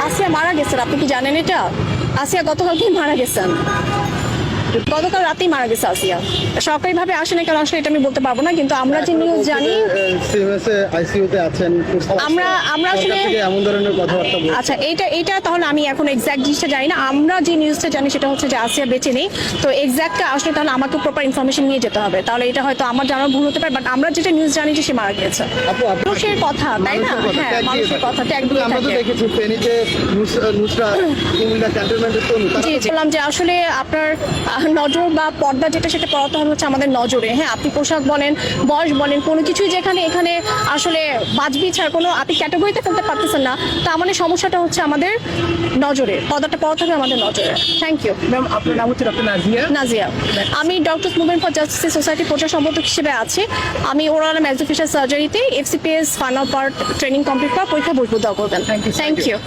আসিয়া মারা গেছেন, আপনি কি জানেন এটা? আসিয়া গতকালকে মারা গেছেন, গতকাল রাতেই মারা গেছে আসিয়া। সরকারিভাবে আসে না কেন আসলে এটা আমি বলতে পারবো না, কিন্তু আমরা যে নিউজ জানি আইসিইউতে আছেন, আমরা আসলে এমন ধরনের কথাবার্তা বলছেন। আচ্ছা, এইটা তাহলে আমি এখন এক্সাক্ট জিনিসটা জানি না। আমরা যে নিউজটা জানি সেটা হচ্ছে যে আসিয়া বেঁচে নেই। তো এক্সাক্টটা আসলে তাহলে আমাকে প্রপার ইনফরমেশন নিয়ে যেতে হবে, তাহলে এটা হয়তো আমার জানার ভুল হতে পারে, বাট আমরা যেটা নিউজ জানি যে সে মারা গিয়েছে। মানুষের কথা, তাই না? হ্যাঁ, মানুষের কথা ট্যাগ দিয়ে আমরা তো থাকে। দেখেছি ফেনীতে নুসরা কুমিল্লা ক্যান্টনমেন্টের তরুণ জি, বললাম যে আসলে আপনার নজর বা পর্দা যেটা সেটা পড়াতে হবে হচ্ছে আমাদের নজরে। হ্যাঁ, আপনি পোশাক বলেন, বয়স বলেন, কোনো কিছুই যেখানে এখানে আসলে বাজবি ছাড়া কোনো আপনি ক্যাটাগরিতে ফেলতে পারতেছেন না, তা মানে সমস্যাটা হচ্ছে আমাদের নজরে, পর্দাটা পড়াতে হবে আমাদের নজরে। থ্যাংক ইউ ম্যাম, আপনার নাম হচ্ছে ডক্টর নাজিয়া। নাজিয়া। আমি doctors movement for justice society প্রচার সম্পাদক হিসেবে আছি। আমি ওরাল ম্যাক্সিফেশিয়াল সার্জারিতে FCPS final part training complete করার পরীক্ষা বসবো দেওয়া করবেন। Thank you, sir. Thank you.